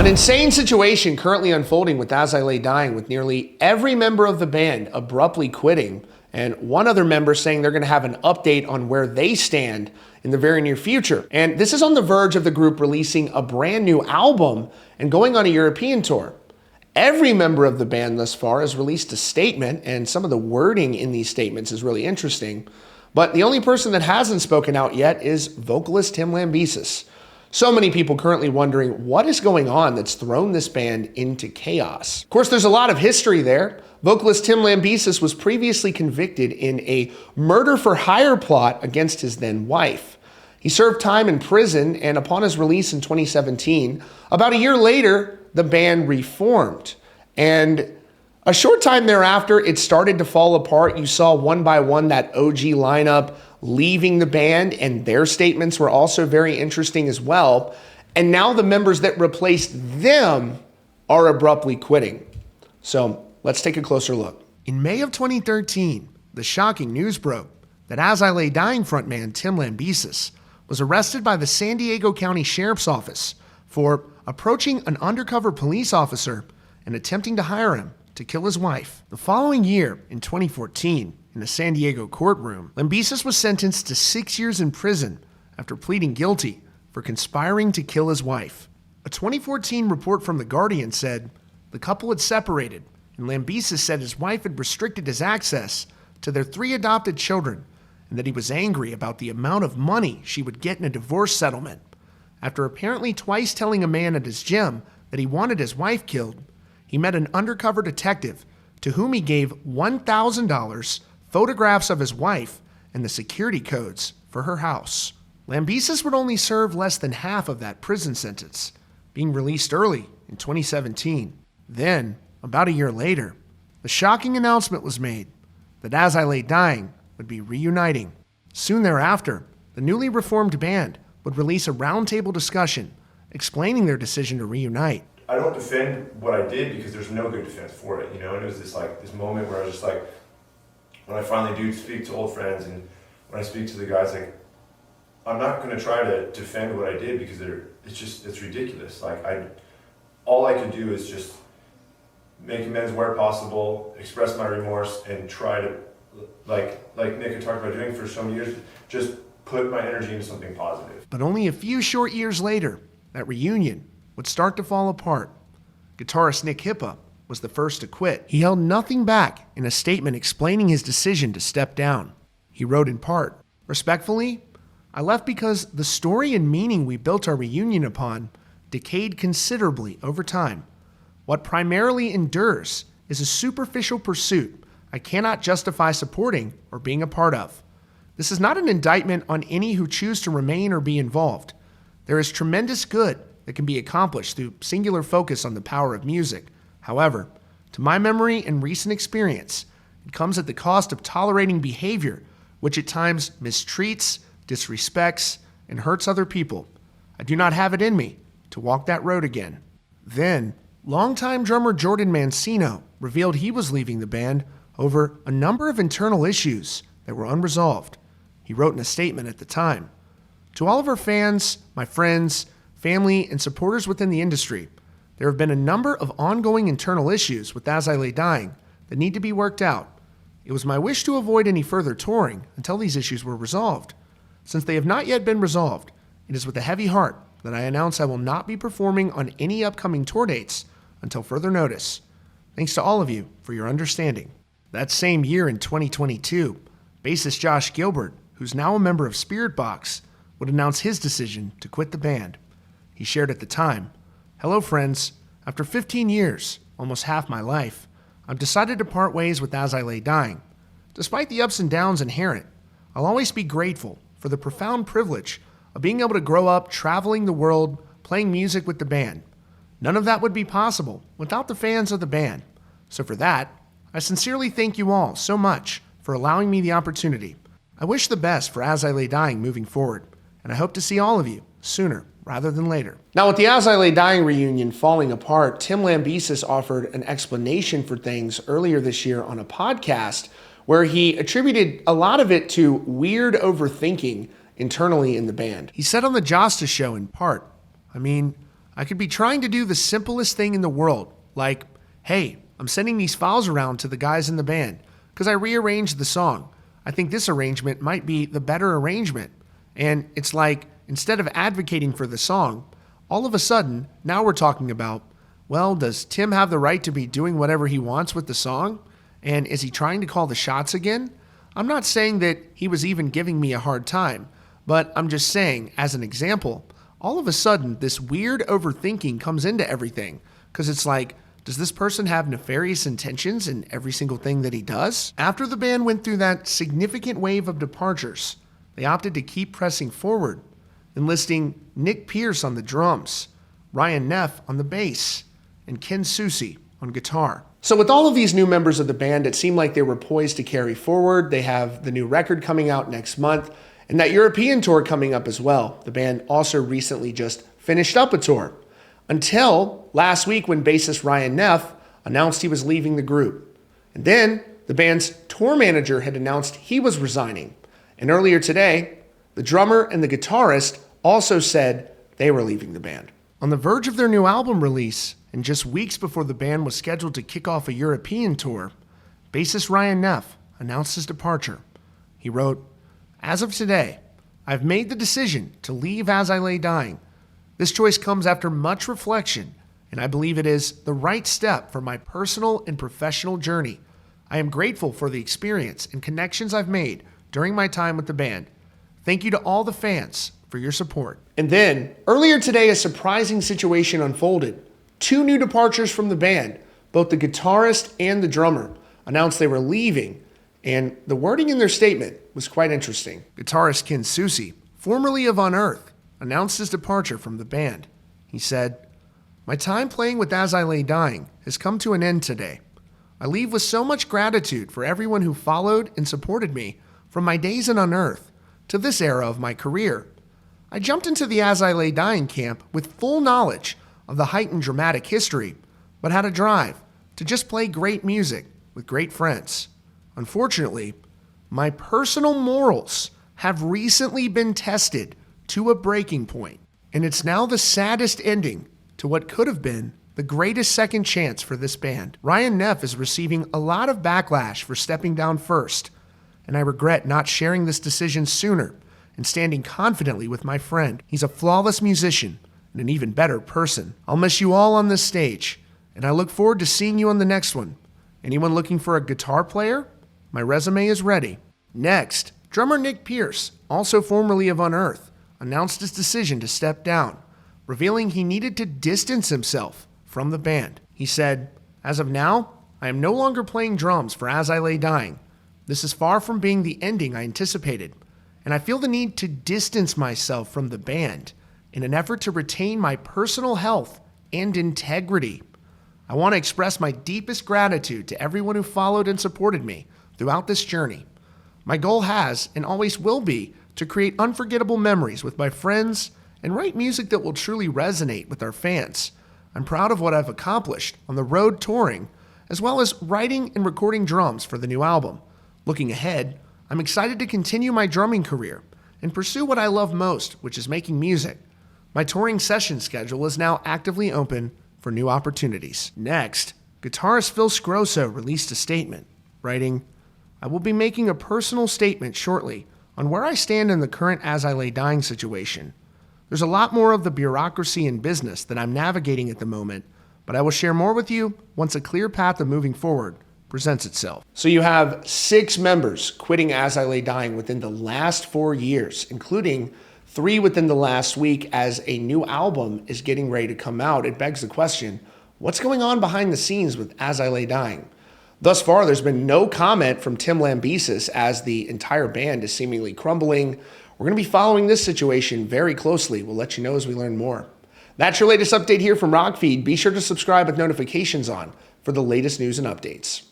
An insane situation currently unfolding with As I Lay Dying, with nearly every member of the band abruptly quitting, and one other member saying they're going to have an update on where they stand in the very near future. And this is on the verge of the group releasing a brand new album and going on a European tour. Every member of the band thus far has released a statement, and some of the wording in these statements is really interesting. But the only person that hasn't spoken out yet is vocalist Tim Lambesis. So many people currently wondering what is going on that's thrown this band into chaos. Of course, there's a lot of history there. Vocalist Tim Lambesis was previously convicted in a murder-for-hire plot against his then wife. He served time in prison, and upon his release in 2017, about a year later, the band reformed. And a short time thereafter, it started to fall apart. You saw one by one that OG lineup leaving the band, and their statements were also very interesting as well. And now the members that replaced them are abruptly quitting. So let's take a closer look. In May of 2013, the shocking news broke that As I Lay Dying frontman Tim Lambesis was arrested by the San Diego County Sheriff's Office for approaching an undercover police officer and attempting to hire him to kill his wife. The following year, in 2014, in a San Diego courtroom, Lambesis was sentenced to 6 years in prison after pleading guilty for conspiring to kill his wife. A 2014 report from The Guardian said the couple had separated, and Lambesis said his wife had restricted his access to their 3 adopted children, and that he was angry about the amount of money she would get in a divorce settlement. After apparently twice telling a man at his gym that he wanted his wife killed, he met an undercover detective to whom he gave $1,000, photographs of his wife, and the security codes for her house. Lambesis would only serve less than half of that prison sentence, being released early in 2017. Then, about a year later, the shocking announcement was made that As I Lay Dying would be reuniting. Soon thereafter, the newly reformed band would release a roundtable discussion explaining their decision to reunite. I don't defend what I did because there's no good defense for it, and it was this moment where I was just like, when I finally do speak to old friends and when I speak to the guys, I'm not going to try to defend what I did because it's ridiculous. All I can do is just make amends where possible, express my remorse, and try to, like Nick had talked about doing for so many years, just put my energy into something positive. But only a few short years later, that reunion would start to fall apart. Guitarist Nick Hippa was the first to quit. He held nothing back in a statement explaining his decision to step down. He wrote in part, "Respectfully, I left because the story and meaning we built our reunion upon decayed considerably over time. What primarily endures is a superficial pursuit I cannot justify supporting or being a part of. This is not an indictment on any who choose to remain or be involved. There is tremendous good that can be accomplished through singular focus on the power of music. However, to my memory and recent experience, it comes at the cost of tolerating behavior which at times mistreats, disrespects, and hurts other people. I do not have it in me to walk that road again." Then, longtime drummer Jordan Mancino revealed he was leaving the band over a number of internal issues that were unresolved. He wrote in a statement at the time, "To all of our fans, my friends, family, and supporters within the industry, there have been a number of ongoing internal issues with As I Lay Dying that need to be worked out. It was my wish to avoid any further touring until these issues were resolved. Since they have not yet been resolved, it is with a heavy heart that I announce I will not be performing on any upcoming tour dates until further notice. Thanks to all of you for your understanding." That same year in 2022, bassist Josh Gilbert, who's now a member of Spiritbox, would announce his decision to quit the band. He shared at the time, "Hello friends, after 15 years, almost half my life, I've decided to part ways with As I Lay Dying. Despite the ups and downs inherent, I'll always be grateful for the profound privilege of being able to grow up traveling the world, playing music with the band. None of that would be possible without the fans of the band. So for that, I sincerely thank you all so much for allowing me the opportunity. I wish the best for As I Lay Dying moving forward, and I hope to see all of you sooner rather than later." Now, with the As I Lay Dying reunion falling apart, Tim Lambesis offered an explanation for things earlier this year on a podcast where he attributed a lot of it to weird overthinking internally in the band. He said on the Josta show in part, I could be trying to do the simplest thing in the world, like, hey, I'm sending these files around to the guys in the band because I rearranged the song. I think this arrangement might be the better arrangement. And it's like, instead of advocating for the song, all of a sudden, now we're talking about, well, does Tim have the right to be doing whatever he wants with the song? And is he trying to call the shots again? I'm not saying that he was even giving me a hard time, but I'm just saying, as an example, all of a sudden, this weird overthinking comes into everything. Because it's like, does this person have nefarious intentions in every single thing that he does? After the band went through that significant wave of departures, they opted to keep pressing forward, enlisting Nick Pierce on the drums, Ryan Neff on the bass, and Ken Susi on guitar. So with all of these new members of the band, it seemed like they were poised to carry forward. They have the new record coming out next month, and that European tour coming up as well. The band also recently just finished up a tour. Until last week when bassist Ryan Neff announced he was leaving the group. And then the band's tour manager had announced he was resigning. And earlier today, the drummer and the guitarist also said they were leaving the band. On the verge of their new album release, and just weeks before the band was scheduled to kick off a European tour, bassist Ryan Neff announced his departure. He wrote, "As of today, I've made the decision to leave As I Lay Dying. This choice comes after much reflection, and I believe it is the right step for my personal and professional journey. I am grateful for the experience and connections I've made during my time with the band. Thank you to all the fans for your support." And then, earlier today, a surprising situation unfolded. 2 new departures from the band. Both the guitarist and the drummer announced they were leaving, and the wording in their statement was quite interesting. Guitarist Ken Susi, formerly of Unearth, announced his departure from the band. He said, "My time playing with As I Lay Dying has come to an end today. I leave with so much gratitude for everyone who followed and supported me from my days in Unearth to this era of my career. I jumped into the As I Lay Dying camp with full knowledge of the heightened dramatic history, but had a drive to just play great music with great friends. Unfortunately, my personal morals have recently been tested to a breaking point, and it's now the saddest ending to what could have been the greatest second chance for this band. Ryan Neff is receiving a lot of backlash for stepping down first, and I regret not sharing this decision sooner and standing confidently with my friend. He's a flawless musician and an even better person. I'll miss you all on this stage, and I look forward to seeing you on the next one. Anyone looking for a guitar player? My resume is ready." Next, drummer Nick Pierce, also formerly of Unearth, announced his decision to step down, revealing he needed to distance himself from the band. He said, "As of now, I am no longer playing drums for As I Lay Dying. This is far from being the ending I anticipated, and I feel the need to distance myself from the band in an effort to retain my personal health and integrity. I want to express my deepest gratitude to everyone who followed and supported me throughout this journey. My goal has and always will be to create unforgettable memories with my friends and write music that will truly resonate with our fans. I'm proud of what I've accomplished on the road touring, as well as writing and recording drums for the new album. Looking ahead, I'm excited to continue my drumming career and pursue what I love most, which is making music. My touring session schedule is now actively open for new opportunities." Next, guitarist Phil Scroso released a statement, writing, "I will be making a personal statement shortly on where I stand in the current As I Lay Dying situation. There's a lot more of the bureaucracy in business that I'm navigating at the moment, but I will share more with you once a clear path of moving forward presents itself." So you have 6 members quitting As I Lay Dying within the last 4 years, including 3 within the last week as a new album is getting ready to come out. It begs the question, what's going on behind the scenes with As I Lay Dying? Thus far, there's been no comment from Tim Lambesis as the entire band is seemingly crumbling. We're going to be following this situation very closely. We'll let you know as we learn more. That's your latest update here from Rockfeed. Be sure to subscribe with notifications on for the latest news and updates.